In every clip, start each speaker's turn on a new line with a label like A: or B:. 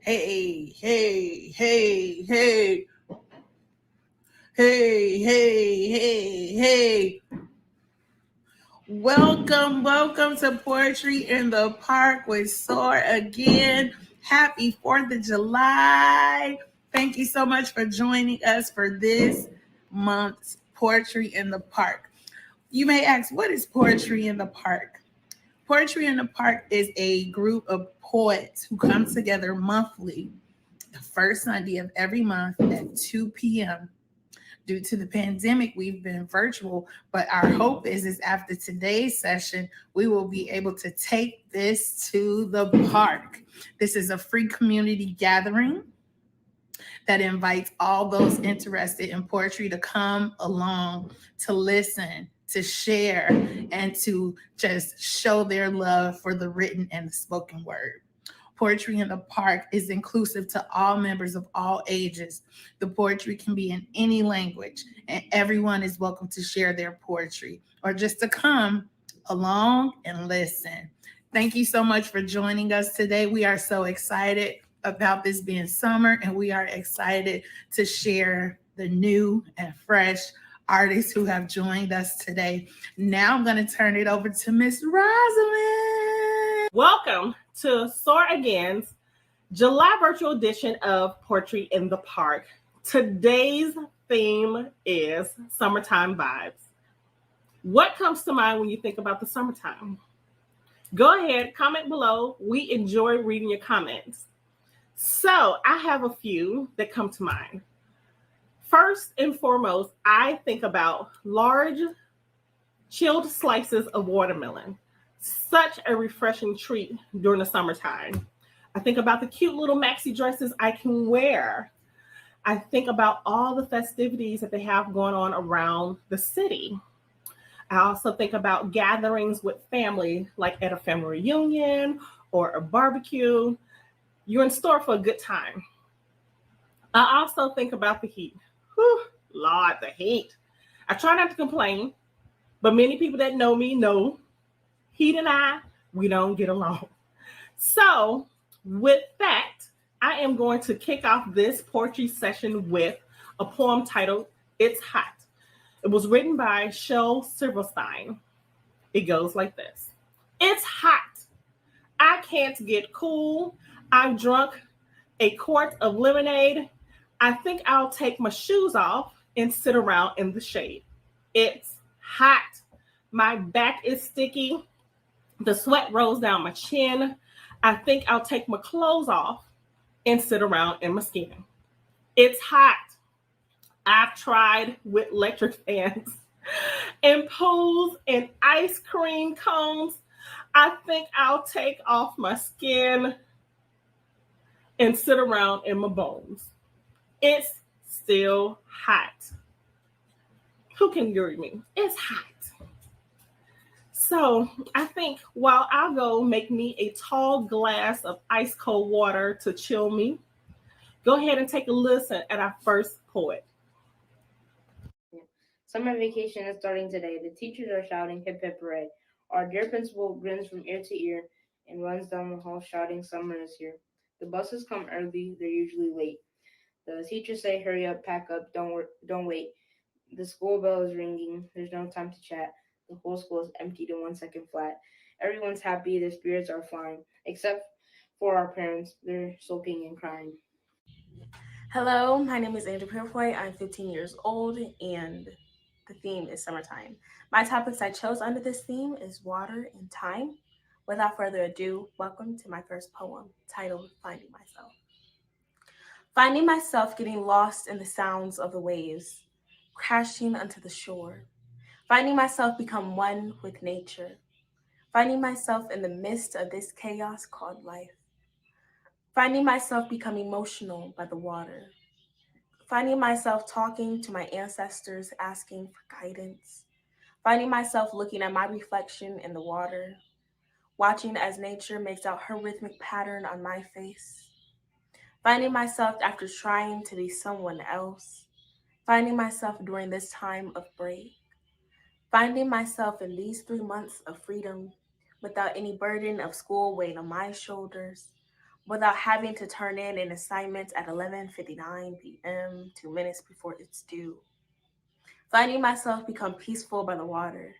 A: Hey, hey, hey, hey, hey. Welcome to Poetry in the Park with SOAR Again. Happy 4th of July. Thank you so much for joining us for this month's Poetry in the Park. You may ask, what is Poetry in the Park? Poetry in the Park is a group of poets who come together monthly, the first Sunday of every month at 2 p.m. Due to the pandemic, we've been virtual, but our hope is after today's session, we will be able to take this to the park. This is a free community gathering that invites all those interested in poetry to come along, to listen, to share, and to just show their love for the written and the spoken word. Poetry in the Park is inclusive to all members of all ages. The poetry can be in any language, and everyone is welcome to share their poetry or just to come along and listen. Thank you so much for joining us today. We are so excited about this being summer, and we are excited to share the new and fresh artists who have joined us today. Now I'm going to turn it over to Miss Rosalind.
B: Welcome to SOAR Again's July virtual edition of Poetry in the Park. Today's theme is summertime vibes. What comes to mind when you think about the summertime? Go ahead, comment below. We enjoy reading your comments. So I have a few that come to mind. First and foremost, I think about large chilled slices of watermelon. Such a refreshing treat during the summertime. I think about the cute little maxi dresses I can wear. I think about all the festivities that they have going on around the city. I also think about gatherings with family, like at a family reunion or a barbecue. You're in store for a good time. I also think about the heat. Whew, Lord, the heat. I try not to complain, but many people that know me know heat and I, we don't get along. So with that, I am going to kick off this poetry session with a poem titled, It's Hot. It was written by Shel Silverstein. It goes like this. It's hot. I can't get cool. I've drunk a quart of lemonade. I think I'll take my shoes off and sit around in the shade. It's hot. My back is sticky. The sweat rolls down my chin. I think I'll take my clothes off and sit around in my skin. It's hot. I've tried with electric fans and pools and ice cream cones. I think I'll take off my skin and sit around in my bones. It's still hot. Who can agree with me? It's hot. So I think while I'll go make me a tall glass of ice cold water to chill me, go ahead and take a listen at our first poet.
C: Summer vacation is starting today. The teachers are shouting hip hip hooray. Our dear principal grins from ear to ear and runs down the hall shouting summer is here. The buses come early, they're usually late. The teachers say hurry up, pack up, don't wait. The school bell is ringing, there's no time to chat. The whole school is emptied in 1 second flat. Everyone's happy, their spirits are flying, except for our parents, they're sulking and crying.
D: Hello, my name is Andrew Purefoy. I'm 15 years old, and the theme is summertime. My topics I chose under this theme is water and time. Without further ado, welcome to my first poem titled Finding Myself. Finding myself getting lost in the sounds of the waves, crashing onto the shore. Finding myself become one with nature. Finding myself in the midst of this chaos called life. Finding myself become emotional by the water. Finding myself talking to my ancestors, asking for guidance. Finding myself looking at my reflection in the water. Watching as nature makes out her rhythmic pattern on my face. Finding myself after trying to be someone else. Finding myself during this time of break. Finding myself in these 3 months of freedom without any burden of school weighing on my shoulders. without having to turn in an assignment at 11:59 p.m., 2 minutes before it's due. Finding myself become peaceful by the water.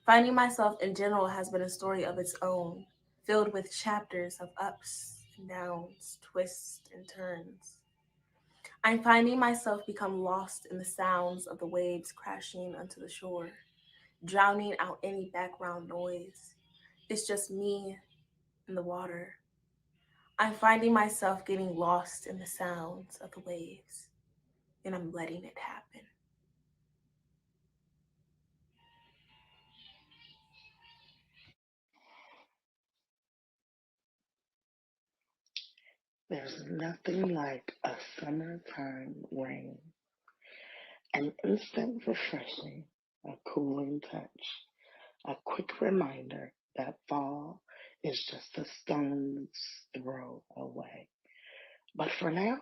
D: Finding myself in general has been a story of its own, filled with chapters of ups and downs, twists and turns. I'm finding myself become lost in the sounds of the waves crashing onto the shore, drowning out any background noise. It's just me and the water. I'm finding myself getting lost in the sounds of the waves, and I'm letting it happen.
E: There's nothing like a summertime rain, an instant refreshing, a cooling touch, a quick reminder that fall is just a stone's throw away. But for now,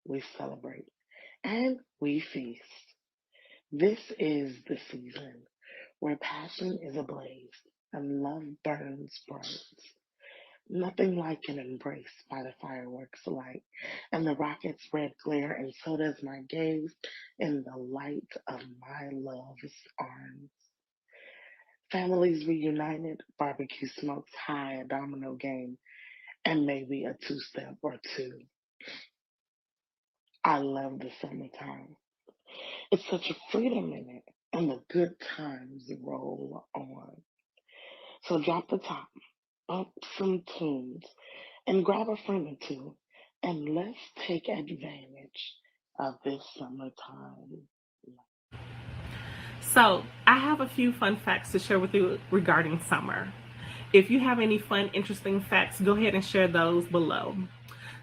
E: we celebrate and we feast. This is the season where passion is ablaze and love burns bright. Nothing like an embrace by the fireworks light and the rocket's red glare, and so does my gaze in the light of my love's arms. Families reunited, barbecue smokes high, a domino game, and maybe a two-step or two. I love the summertime. It's such a freedom in it, and the good times roll on. So drop the top, bump some tunes, and grab a friend or two, and let's take advantage of this summertime.
B: So, I have a few fun facts to share with you regarding summer. If you have any fun, interesting facts, go ahead and share those below.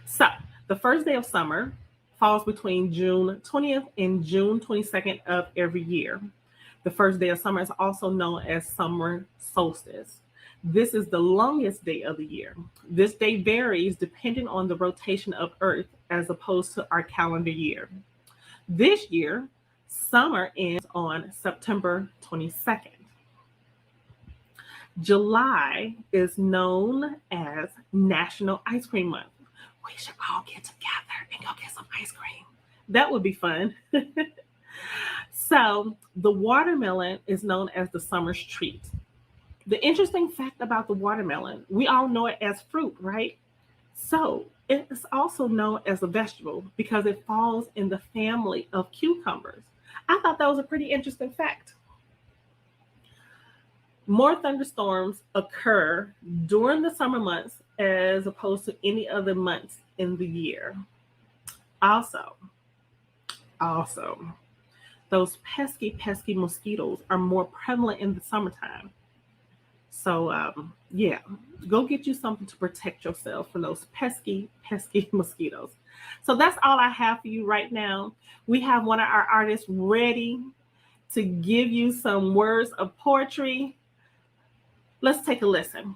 B: So, the first day of summer falls between June 20th and June 22nd of every year. The first day of summer is also known as summer solstice. This is the longest day of the year. This day varies depending on the rotation of Earth as opposed to our calendar year. This year, summer ends on September 22nd. July is known as National Ice Cream Month. We should all get together and go get some ice cream. That would be fun. So, the watermelon is known as the summer's treat. The interesting fact about the watermelon, we all know it as fruit, right? So, it's also known as a vegetable because it falls in the family of cucumbers. I thought that was a pretty interesting fact. More thunderstorms occur during the summer months as opposed to any other months in the year. Also, those pesky mosquitoes are more prevalent in the summertime. So, yeah, go get you something to protect yourself from those pesky mosquitoes. So that's all I have for you right now. We have one of our artists ready to give you some words of poetry. Let's take a listen.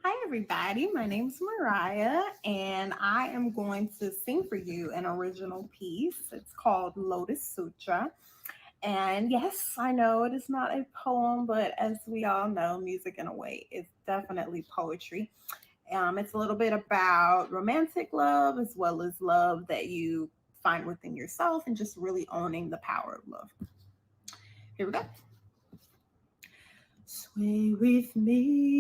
F: Hi, everybody. My name's Mariah, and I am going to sing for you an original piece. It's called Lotus Sutra. And yes, I know it is not a poem, but as we all know, music in a way is definitely poetry. It's a little bit about romantic love as well as love that you find within yourself and just really owning the power of love. Here we go. Sway with me.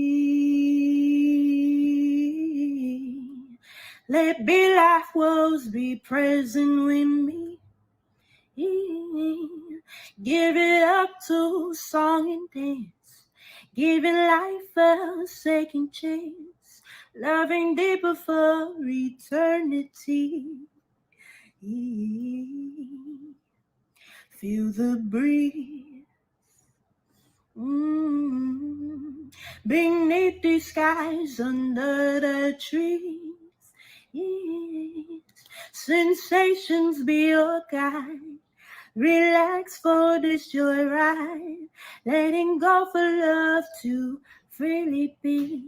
F: Let be life woes be present with me. Give it up to song and dance. Giving life a second chance. Loving deeper for eternity. Feel the breeze. Beneath the skies, under the trees. Yes. Sensations be your guide. Relax for this joy ride. Letting go for love to freely be.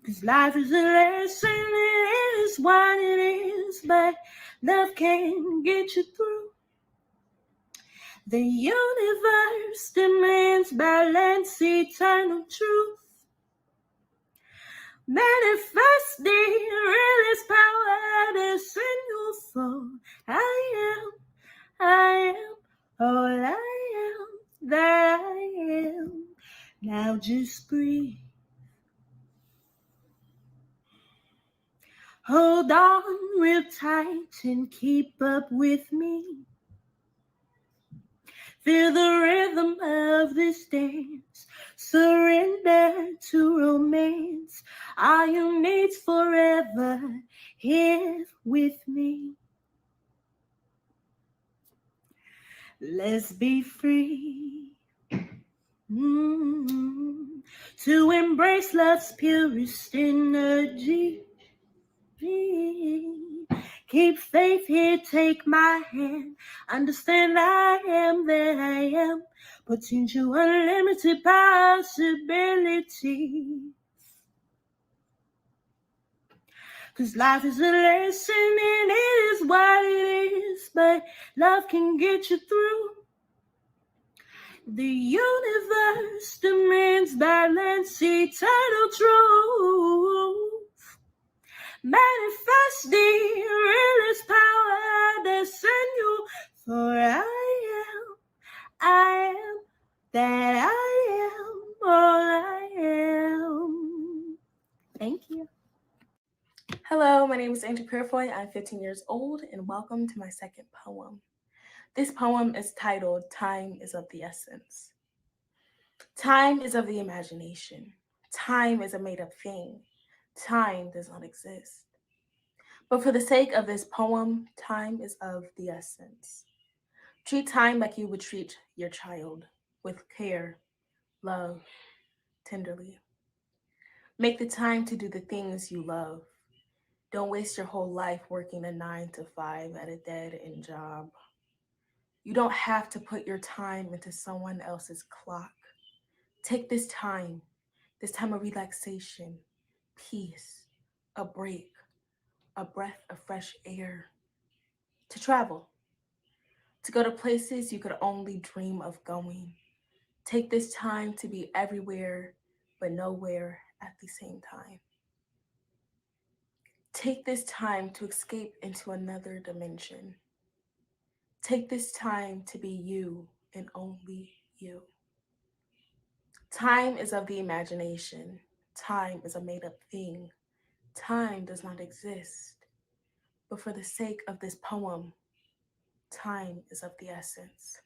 F: Cause life is a lesson, it is what it is, but love can get you through.
D: The universe demands balance, eternal truth. Manifesting realest power that's in your soul. I am all I am that I am. Now just breathe. Hold on real tight and keep up with me. Feel the rhythm of this dance. Surrender to romance. All you need's forever here with me. Let's be free. To embrace love's purest energy. Keep faith here, take my hand. Understand I am that I am. Potential unlimited possibility. Cause life is a lesson and it is what it is. But love can get you through. The universe demands balance, eternal truth. Manifesting realest power that's in you. For I am that I am, all I am. Thank you. Hello, my name is Angel Purifoy. I'm 15 years old, and welcome to my second poem. This poem is titled, Time is of the Essence. Time is of the imagination. Time is a made-up thing. Time does not exist. But for the sake of this poem, time is of the essence. Treat time like you would treat your child, with care, love, tenderly. Make the time to do the things you love. Don't waste your whole life working a 9 to 5 at a dead-end job. You don't have to put your time into someone else's clock. Take this time of relaxation, peace, a break, a breath of fresh air, to travel, to go to places you could only dream of going. Take this time to be everywhere, but nowhere at the same time. Take this time to escape into another dimension. Take this time to be you and only you. Time is of the imagination. Time is a made-up thing. Time does not exist. But for the sake of this poem, time is of the essence.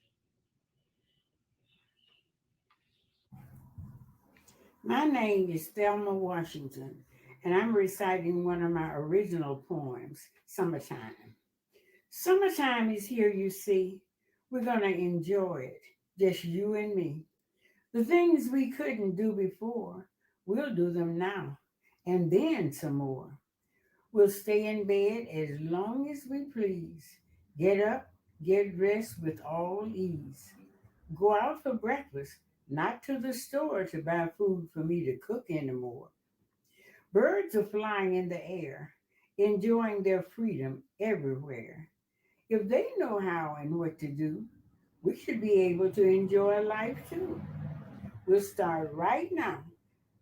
G: My name is Thelma Washington, and I'm reciting one of my original poems, Summertime. Summertime is here, you see. We're going to enjoy it, just you and me. The things we couldn't do before, we'll do them now, and then some more. We'll stay in bed as long as we please. Get up, get dressed with all ease. Go out for breakfast, not to the store to buy food for me to cook anymore. Birds are flying in the air, enjoying their freedom everywhere. If they know how and what to do, we should be able to enjoy life too. We'll start right now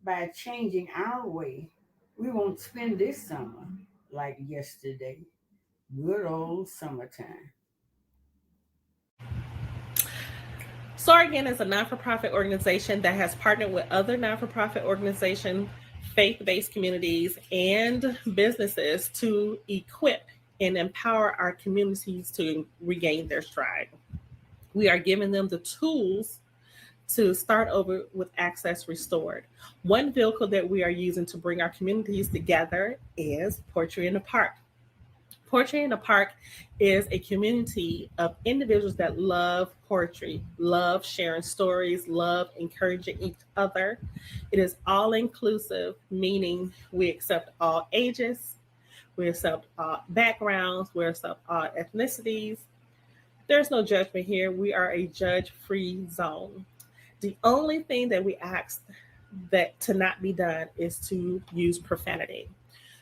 G: by changing our way. We won't spend this summer like yesterday. Good old summertime.
B: SOAR Again is a non-for-profit organization that has partnered with other non-for-profit organizations, faith-based communities, and businesses to equip and empower our communities to regain their stride. We are giving them the tools to start over with access restored. One vehicle that we are using to bring our communities together is Poetry in the Park. Poetry in the Park is a community of individuals that love poetry, love sharing stories, love encouraging each other. It is all inclusive, meaning we accept all ages, we accept all backgrounds, we accept all ethnicities. There's no judgment here. We are a judge-free zone. The only thing that we ask that to not be done is to use profanity.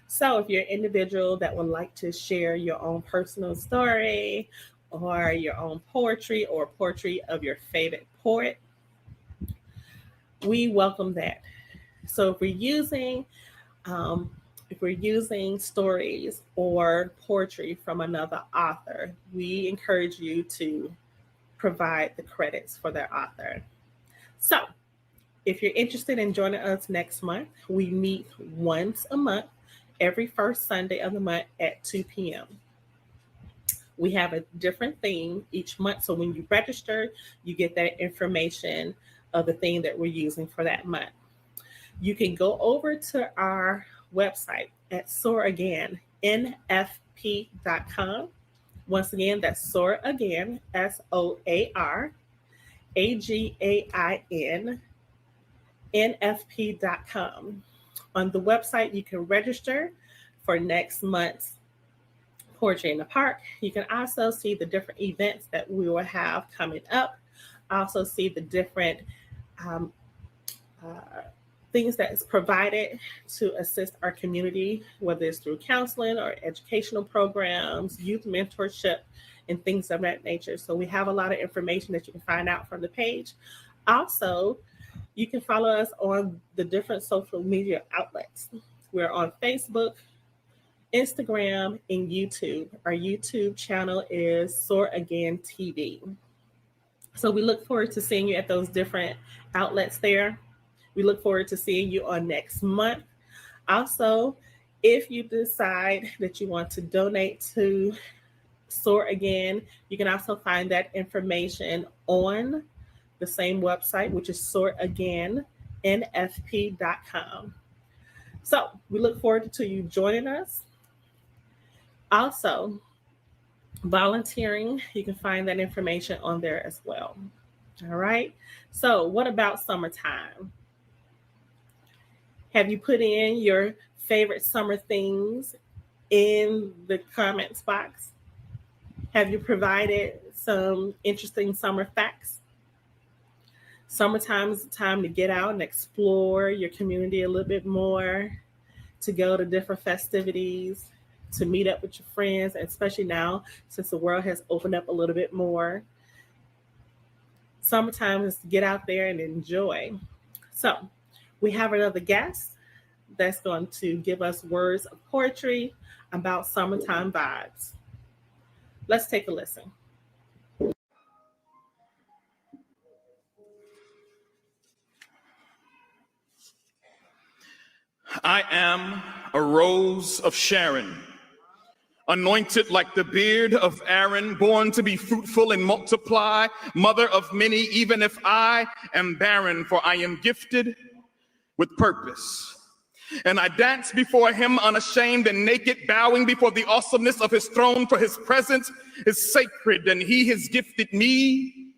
B: So if you're an individual that would like to share your own personal story or your own poetry or poetry of your favorite poet, we welcome that. So if we're using stories or poetry from another author, we encourage you to provide the credits for their author. So if you're interested in joining us next month, we meet once a month, every first Sunday of the month at 2 p.m. We have a different theme each month. So when you register, you get that information of the theme that we're using for that month. You can go over to our website at SOAR Again, NFP.com. Once again, that's SOAR Again, SOAR AGAIN, NFP.com. On the website, you can register for next month's Poetry in the Park. You can also see the different events that we will have coming up. Also see the different things that is provided to assist our community, whether it's through counseling or educational programs, youth mentorship, and things of that nature. So we have a lot of information that you can find out from the page. Also, you can follow us on the different social media outlets. We're on Facebook, Instagram, and YouTube. Our YouTube channel is SOAR Again TV. So we look forward to seeing you at those different outlets there. We look forward to seeing you on next month. Also, if you decide that you want to donate to SOAR Again, you can also find that information on the same website, which is SOARAgainNFP.com. So we look forward to you joining us. Also, volunteering, you can find that information on there as well. All right. So what about summertime? Have you put in your favorite summer things in the comments box? Have you provided some interesting summer facts? Summertime is the time to get out and explore your community a little bit more, to go to different festivities, to meet up with your friends, especially now since the world has opened up a little bit more. Summertime is to get out there and enjoy. So we have another guest that's going to give us words of poetry about summertime vibes. Let's take a listen.
H: I am a rose of Sharon, anointed like the beard of Aaron, born to be fruitful and multiply, mother of many, even if I am barren, for I am gifted with purpose. And I dance before him unashamed and naked, bowing before the awesomeness of his throne, for his presence is sacred, and he has gifted me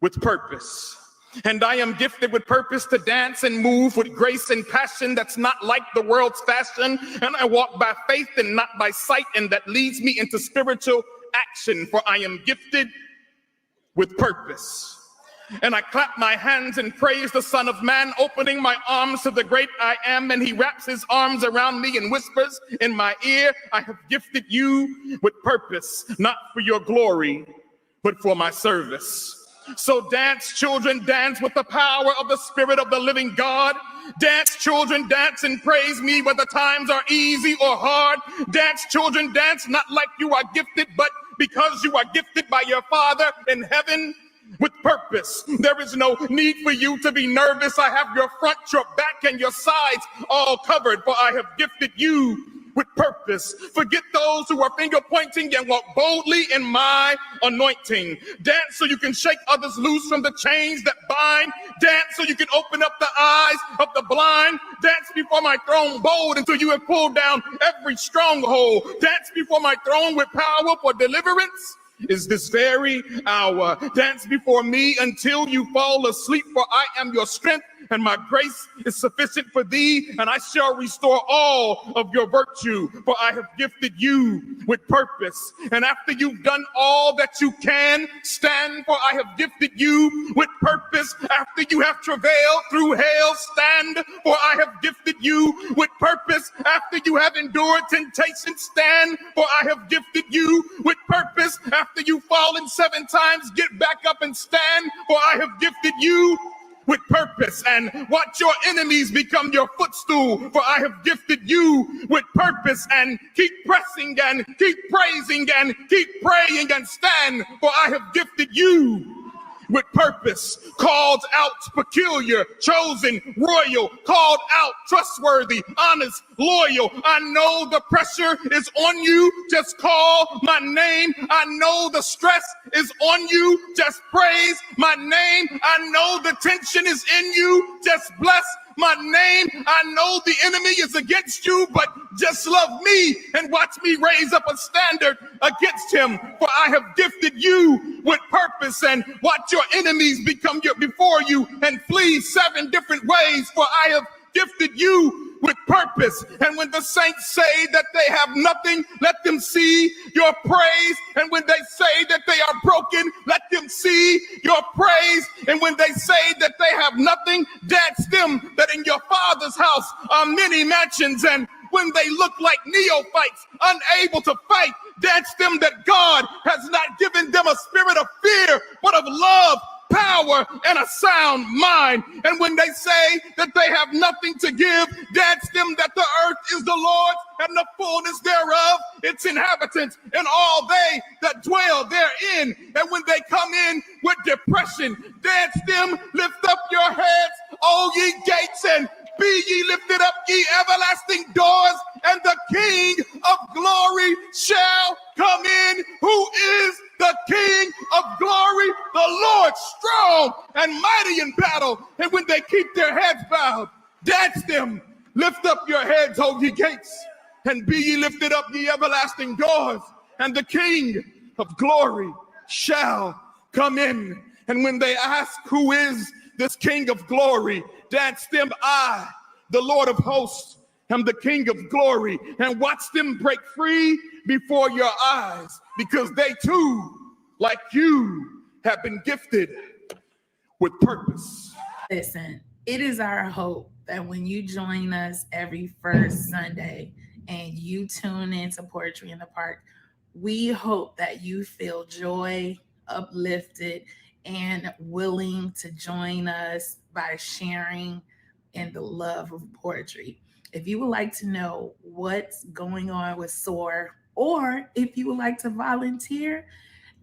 H: with purpose. And I am gifted with purpose to dance and move with grace and passion that's not like the world's fashion. And I walk by faith and not by sight, and that leads me into spiritual action, for I am gifted with purpose. And I clap my hands and praise the Son of Man, opening my arms to the great I Am, and he wraps his arms around me and whispers in my ear, I have gifted you with purpose, not for your glory, but for my service. So dance, children, dance with the power of the Spirit of the living God. Dance, children, dance and praise me whether times are easy or hard. Dance, children, dance not like you are gifted, but because you are gifted by your Father in heaven with purpose. There is no need for you to be nervous. I have your front, your back, and your sides all covered, for I have gifted you with purpose. Forget those who are finger pointing and walk boldly in my anointing. Dance so you can shake others loose from the chains that bind. Dance so you can open up the eyes of the blind. Dance before my throne bold until you have pulled down every stronghold. Dance before my throne with power, for deliverance is this very hour. Dance before me until you fall asleep, for I am your strength and my grace is sufficient for thee, and I shall restore all of your virtue, for I have gifted you with purpose. And after you've done all that you can, stand, for I have gifted you with purpose. After you have travailed through hell, stand, for I have gifted you with purpose. After you have endured temptation, stand, for I have gifted you with purpose. After you've fallen 7 times, get back up and stand, for I have gifted you with purpose. And watch your enemies become your footstool, for I have gifted you with purpose. And keep pressing and keep praising and keep praying and stand, for I have gifted you with purpose, called out, peculiar, chosen, royal, called out, trustworthy, honest, loyal. I know the pressure is on you, just call my name. I know the stress is on you, just praise my name. I know the tension is in you, just bless my name. I know the enemy is against you, but just love me and watch me raise up a standard against him. For I have gifted you with purpose, and watch your enemies become before you and flee 7 different ways. For I have gifted you with purpose. And when the saints say that they have nothing, let them see your praise. And when they say that they are broken, let them see your praise. And when they say that they have nothing, dance them that in your Father's house are many mansions. And when they look like neophytes, unable to fight, dance them that God has not given them a spirit of fear, but of love, power, and a sound mind. And when they say that they have nothing to give, dance them that the earth is the Lord's and the fullness thereof, its inhabitants, and all they that dwell therein. And when they come in with depression, dance them, lift up your heads, O ye gates, and be ye lifted up, ye everlasting doors, and the King of glory shall come in. Who is the King of glory? The Lord strong and mighty in battle. And when they keep their heads bowed, dance them, lift up your heads, O ye gates, and be ye lifted up, ye everlasting doors, and the King of glory shall come in. And when they ask, who is this King of glory, dance them, I, the Lord of hosts, am the King of glory. And watch them break free before your eyes, because they too, like you, have been gifted with purpose.
A: Listen, it is our hope that when you join us every first Sunday and you tune into Poetry in the Park, we hope that you feel joy, uplifted, and willing to join us by sharing in the love of poetry. If you would like to know what's going on with SOAR, or if you would like to volunteer,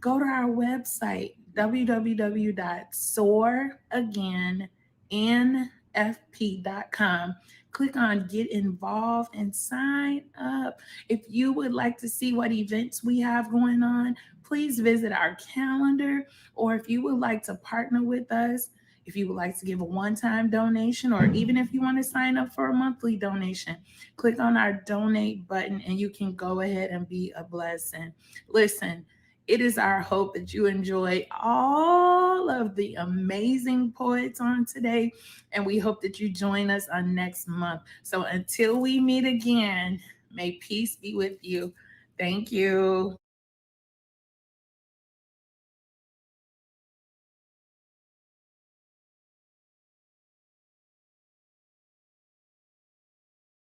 A: go to our website, www.soaragainNFP.com. Click on Get Involved and sign up. If you would like to see what events we have going on, please visit our calendar. Or if you would like to partner with us, if you would like to give a one-time donation, or even if you want to sign up for a monthly donation, click on our donate button and you can go ahead and be a blessing. Listen, it is our hope that you enjoy all of the amazing poets on today, and we hope that you join us on next month. So until we meet again, may peace be with you. Thank you.